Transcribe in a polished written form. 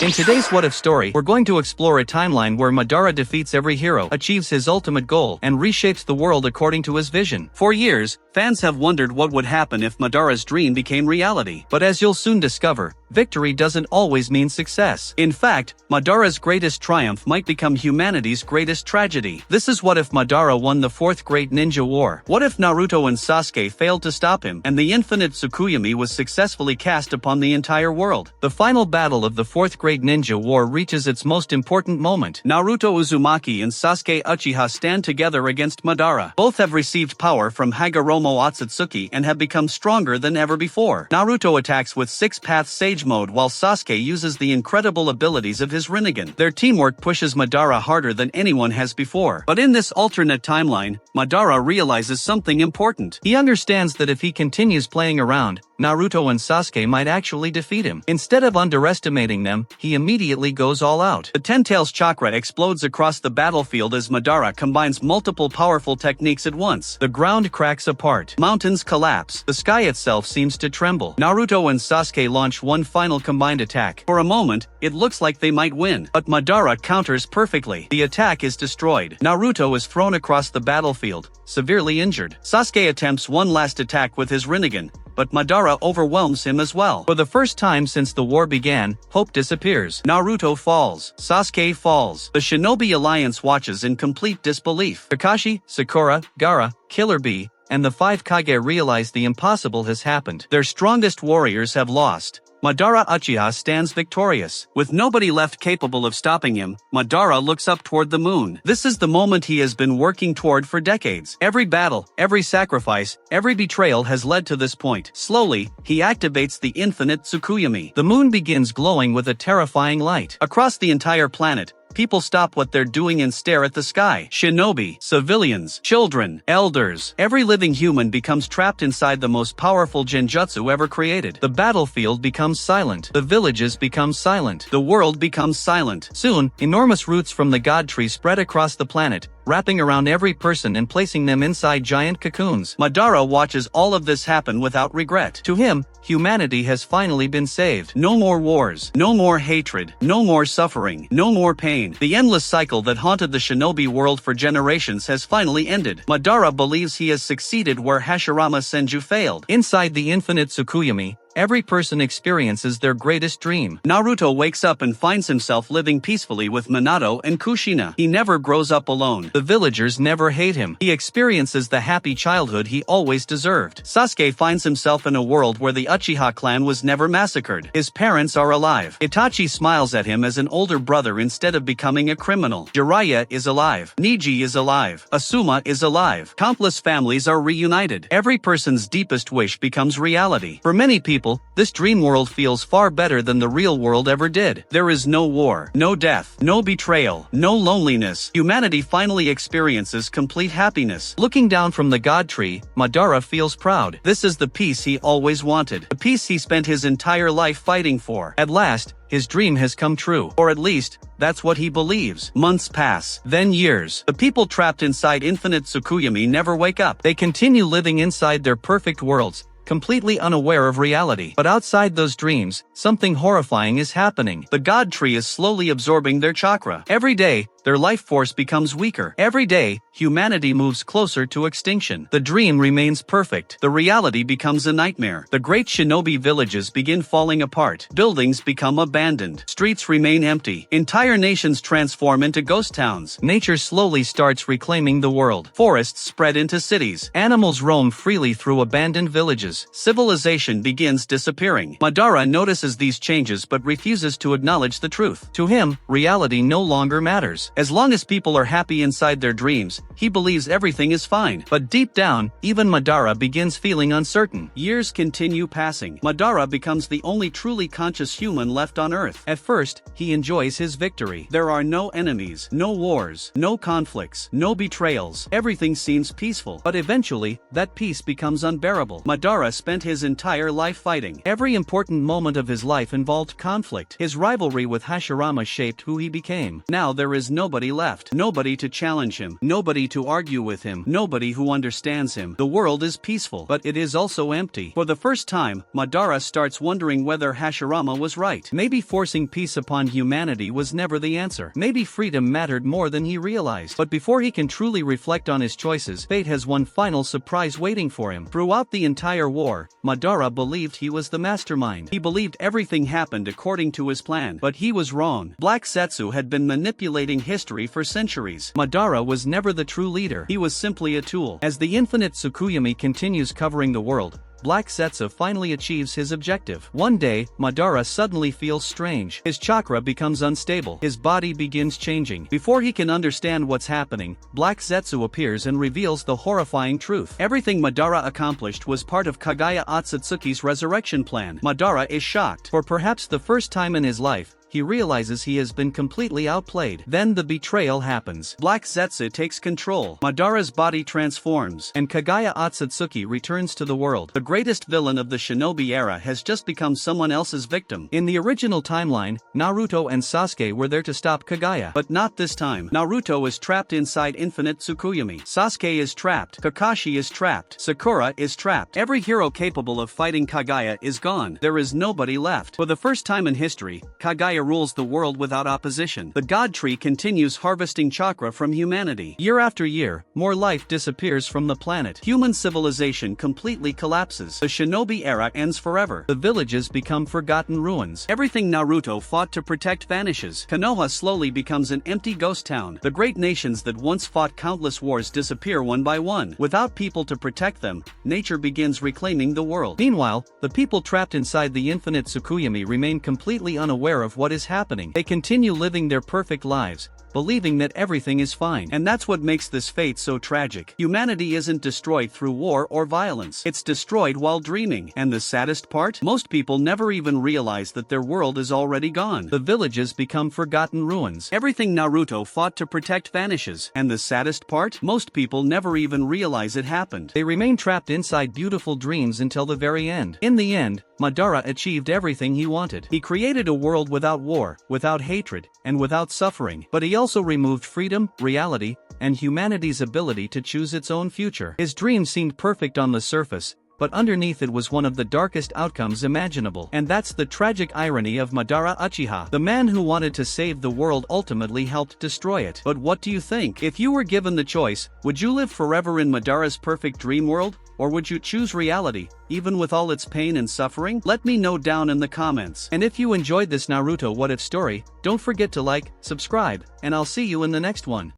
In today's What If story, we're going to explore a timeline where Madara defeats every hero, achieves his ultimate goal, and reshapes the world according to his vision. For years, fans have wondered what would happen if Madara's dream became reality. But as you'll soon discover, victory doesn't always mean success. In fact, Madara's greatest triumph might become humanity's greatest tragedy. This is what if Madara won the Fourth Great Ninja War. What if Naruto and Sasuke failed to stop him, and the Infinite Tsukuyomi was successfully cast upon the entire world? The final battle of the Fourth Great Ninja War reaches its most important moment. Naruto Uzumaki and Sasuke Uchiha stand together against Madara. Both have received power from Hagoromo Otsutsuki and have become stronger than ever before. Naruto attacks with Six-Path Sage Mode while Sasuke uses the incredible abilities of his Rinnegan. Their teamwork pushes Madara harder than anyone has before. But in this alternate timeline, Madara realizes something important. He understands that if he continues playing around, Naruto and Sasuke might actually defeat him. Instead of underestimating them, he immediately goes all out. The Ten-Tails chakra explodes across the battlefield as Madara combines multiple powerful techniques at once. The ground cracks apart. Mountains collapse. The sky itself seems to tremble. Naruto and Sasuke launch one final combined attack. For a moment, it looks like they might win, but Madara counters perfectly. The attack is destroyed. Naruto is thrown across the battlefield, severely injured. Sasuke attempts one last attack with his Rinnegan, but Madara overwhelms him as well. For the first time since the war began, hope disappears. Naruto falls. Sasuke falls. The Shinobi Alliance watches in complete disbelief. Kakashi, Sakura, Gaara, Killer Bee, and the five Kage realize the impossible has happened. Their strongest warriors have lost. Madara Uchiha stands victorious. With nobody left capable of stopping him, Madara looks up toward the moon. This is the moment he has been working toward for decades. Every battle, every sacrifice, every betrayal has led to this point. Slowly, he activates the Infinite Tsukuyomi. The moon begins glowing with a terrifying light. Across the entire planet, people stop what they're doing and stare at the sky. Shinobi, civilians, children, elders, every living human becomes trapped inside the most powerful genjutsu ever created. The battlefield becomes silent. The villages become silent. The world becomes silent. Soon, enormous roots from the God Tree spread across the planet, wrapping around every person and placing them inside giant cocoons. Madara watches all of this happen without regret. To him, humanity has finally been saved. No more wars, no more hatred, no more suffering, no more pain. The endless cycle that haunted the shinobi world for generations has finally ended. Madara believes he has succeeded where Hashirama Senju failed. Inside the Infinite Tsukuyomi, every person experiences their greatest dream. Naruto wakes up and finds himself living peacefully with Minato and Kushina. He never grows up alone. The villagers never hate him. He experiences the happy childhood he always deserved. Sasuke finds himself in a world where the Uchiha clan was never massacred. His parents are alive. Itachi smiles at him as an older brother instead of becoming a criminal. Jiraiya is alive. Neji is alive. Asuma is alive. Countless families are reunited. Every person's deepest wish becomes reality. For many people, this dream world feels far better than the real world ever did. There is no war, no death, no betrayal, no loneliness. Humanity finally experiences complete happiness. Looking down from the God Tree, Madara feels proud. This is the peace he always wanted. The peace he spent his entire life fighting for. At last, his dream has come true. Or at least, that's what he believes. Months pass, then years. The people trapped inside Infinite Tsukuyomi never wake up. They continue living inside their perfect worlds, completely unaware of reality. But outside those dreams, something horrifying is happening. The God Tree is slowly absorbing their chakra. Every day, their life force becomes weaker. Every day, humanity moves closer to extinction. The dream remains perfect. The reality becomes a nightmare. The great shinobi villages begin falling apart. Buildings become abandoned. Streets remain empty. Entire nations transform into ghost towns. Nature slowly starts reclaiming the world. Forests spread into cities. Animals roam freely through abandoned villages. Civilization begins disappearing. Madara notices these changes but refuses to acknowledge the truth. To him, reality no longer matters. As long as people are happy inside their dreams, he believes everything is fine. But deep down, even Madara begins feeling uncertain. Years continue passing. Madara becomes the only truly conscious human left on Earth. At first, he enjoys his victory. There are no enemies, no wars, no conflicts, no betrayals. Everything seems peaceful. But eventually, that peace becomes unbearable. Madara Madara spent his entire life fighting. Every important moment of his life involved conflict. His rivalry with Hashirama shaped who he became. Now there is nobody left. Nobody to challenge him. Nobody to argue with him. Nobody who understands him. The world is peaceful, but it is also empty. For the first time, Madara starts wondering whether Hashirama was right. Maybe forcing peace upon humanity was never the answer. Maybe freedom mattered more than he realized. But before he can truly reflect on his choices, fate has one final surprise waiting for him. Throughout the entire war, Madara believed he was the mastermind. He believed everything happened according to his plan. But he was wrong. Black Zetsu had been manipulating history for centuries. Madara was never the true leader. He was simply a tool. As the Infinite Tsukuyomi continues covering the world, Black Zetsu finally achieves his objective. One day, Madara suddenly feels strange. His chakra becomes unstable. His body begins changing. Before he can understand what's happening, Black Zetsu appears and reveals the horrifying truth. Everything Madara accomplished was part of Kaguya Otsutsuki's resurrection plan. Madara is shocked. For perhaps the first time in his life, he realizes he has been completely outplayed. Then the betrayal happens. Black Zetsu takes control. Madara's body transforms, and Kaguya Otsutsuki returns to the world. The greatest villain of the shinobi era has just become someone else's victim. In the original timeline, Naruto and Sasuke were there to stop Kaguya. But not this time. Naruto is trapped inside Infinite Tsukuyomi. Sasuke is trapped. Kakashi is trapped. Sakura is trapped. Every hero capable of fighting Kaguya is gone. There is nobody left. For the first time in history, Kaguya rules the world without opposition. The God Tree continues harvesting chakra from humanity. Year after year, more life disappears from the planet. Human civilization completely collapses. The shinobi era ends forever. The villages become forgotten ruins. Everything Naruto fought to protect vanishes. Konoha slowly becomes an empty ghost town. The great nations that once fought countless wars disappear one by one. Without people to protect them, nature begins reclaiming the world. Meanwhile, the people trapped inside the Infinite Tsukuyomi remain completely unaware of what is happening. They continue living their perfect lives, believing that everything is fine. And that's what makes this fate so tragic. Humanity isn't destroyed through war or violence. It's destroyed while dreaming. And the saddest part? Most people never even realize that their world is already gone. The villages become forgotten ruins. Everything Naruto fought to protect vanishes. And the saddest part? Most people never even realize it happened. They remain trapped inside beautiful dreams until the very end. In the end, Madara achieved everything he wanted. He created a world without war, without hatred, and without suffering. But he also removed freedom, reality, and humanity's ability to choose its own future. His dream seemed perfect on the surface, but underneath it was one of the darkest outcomes imaginable. And that's the tragic irony of Madara Uchiha. The man who wanted to save the world ultimately helped destroy it. But what do you think? If you were given the choice, would you live forever in Madara's perfect dream world? Or would you choose reality, even with all its pain and suffering? Let me know down in the comments. And if you enjoyed this Naruto What If story, don't forget to like, subscribe, and I'll see you in the next one.